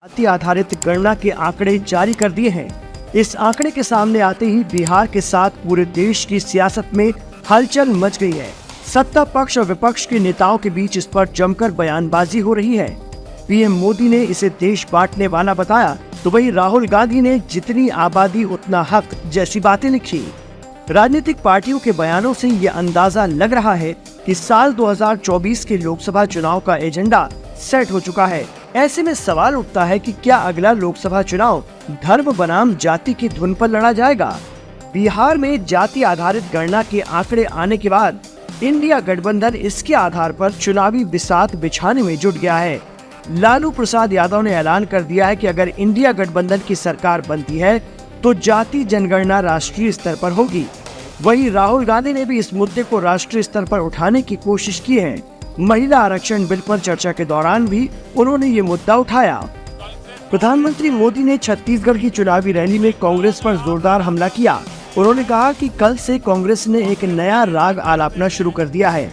जाति आधारित गणना के आंकड़े जारी कर दिए हैं। इस आंकड़े के सामने आते ही बिहार के साथ पूरे देश की सियासत में हलचल मच गई है। सत्ता पक्ष और विपक्ष के नेताओं के बीच इस पर जमकर बयानबाजी हो रही है। पीएम मोदी ने इसे देश बांटने वाला बताया, तो वहीं राहुल गांधी ने जितनी आबादी उतना हक जैसी बातें लिखी। राजनीतिक पार्टियों के बयानों से ये अंदाजा लग रहा है कि साल 2024 के लोकसभा चुनाव का एजेंडा सेट हो चुका है। ऐसे में सवाल उठता है कि क्या अगला लोकसभा चुनाव धर्म बनाम जाति की धुन पर लड़ा जाएगा। बिहार में जाति आधारित गणना के आंकड़े आने के बाद इंडिया गठबंधन इसके आधार पर चुनावी बिसात बिछाने में जुट गया है। लालू प्रसाद यादव ने ऐलान कर दिया है कि अगर इंडिया गठबंधन की सरकार बनती है तो जाति जनगणना राष्ट्रीय स्तर पर होगी। वहीं राहुल गांधी ने भी इस मुद्दे को राष्ट्रीय स्तर पर उठाने की कोशिश की है। महिला आरक्षण बिल पर चर्चा के दौरान भी उन्होंने ये मुद्दा उठाया। प्रधानमंत्री मोदी ने छत्तीसगढ़ की चुनावी रैली में कांग्रेस पर जोरदार हमला किया। उन्होंने कहा कि कल से कांग्रेस ने एक नया राग आलापना शुरू कर दिया है।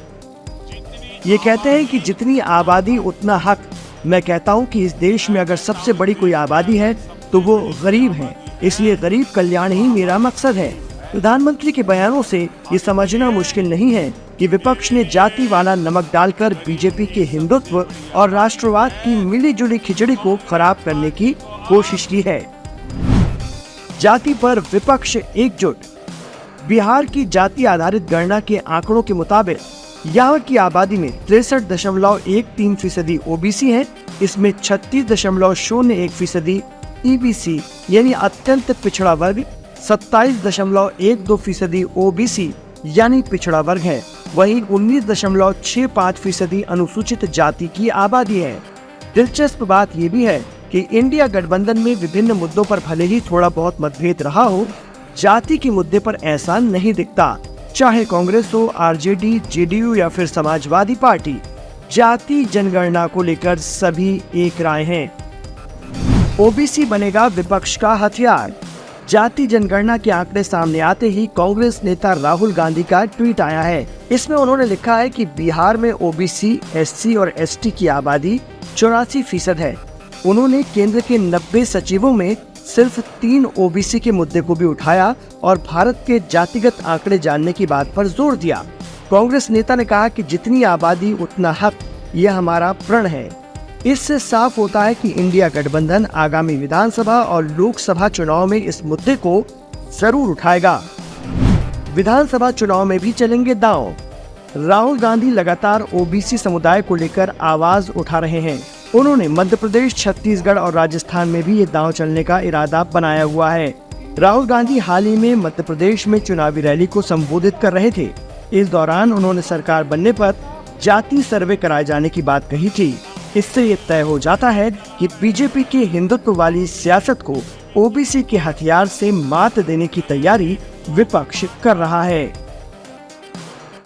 ये कहते हैं कि जितनी आबादी उतना हक। मैं कहता हूँ कि इस देश में अगर सबसे बड़ी कोई आबादी है तो वो गरीब है, इसलिए गरीब कल्याण ही मेरा मकसद है। प्रधानमंत्री के बयानों से ये समझना मुश्किल नहीं है कि विपक्ष ने जाति वाला नमक डालकर बीजेपी के हिंदुत्व और राष्ट्रवाद की मिली-जुली खिचड़ी को खराब करने की कोशिश की है। जाति पर विपक्ष एकजुट। बिहार की जाति आधारित गणना के आंकड़ों के मुताबिक यहाँ की आबादी में 63.13% ओबीसी है। इसमें 36.01% ईबीसी यानी अत्यंत पिछड़ा वर्ग, 27.12% ओबीसी यानी पिछड़ा वर्ग है। वहीं 19.65% अनुसूचित जाति की आबादी है। दिलचस्प बात यह भी है कि इंडिया गठबंधन में विभिन्न मुद्दों पर भले ही थोड़ा बहुत मतभेद रहा हो, जाति के मुद्दे पर ऐसा नहीं दिखता। चाहे कांग्रेस हो, आरजेडी, जेडीयू या फिर समाजवादी पार्टी, जाति जनगणना को लेकर सभी एक राय हैं। ओबीसी बनेगा विपक्ष का हथियार। जाति जनगणना के आंकड़े सामने आते ही कांग्रेस नेता राहुल गांधी का ट्वीट आया है। इसमें उन्होंने लिखा है कि बिहार में ओबीसी, एससी और एसटी की आबादी 84% है। उन्होंने केंद्र के 90 सचिवों में सिर्फ 3 ओबीसी के मुद्दे को भी उठाया और भारत के जातिगत आंकड़े जानने की बात पर जोर दिया। कांग्रेस नेता ने कहा कि जितनी आबादी उतना हक, यह हमारा प्रण है। इससे साफ होता है कि इंडिया गठबंधन आगामी विधानसभा और लोकसभा चुनाव में इस मुद्दे को जरूर उठाएगा। विधानसभा चुनाव में भी चलेंगे दांव। राहुल गांधी लगातार ओबीसी समुदाय को लेकर आवाज उठा रहे हैं। उन्होंने मध्य प्रदेश, छत्तीसगढ़ और राजस्थान में भी ये दांव चलने का इरादा बनाया हुआ है। राहुल गांधी हाल ही में मध्य प्रदेश में चुनावी रैली को संबोधित कर रहे थे। इस दौरान उन्होंने सरकार बनने पर जाति सर्वे कराए जाने की बात कही थी। इससे ये तय हो जाता है कि बीजेपी की हिंदुत्व वाली सियासत को ओबीसी के हथियार से मात देने की तैयारी विपक्ष कर रहा है।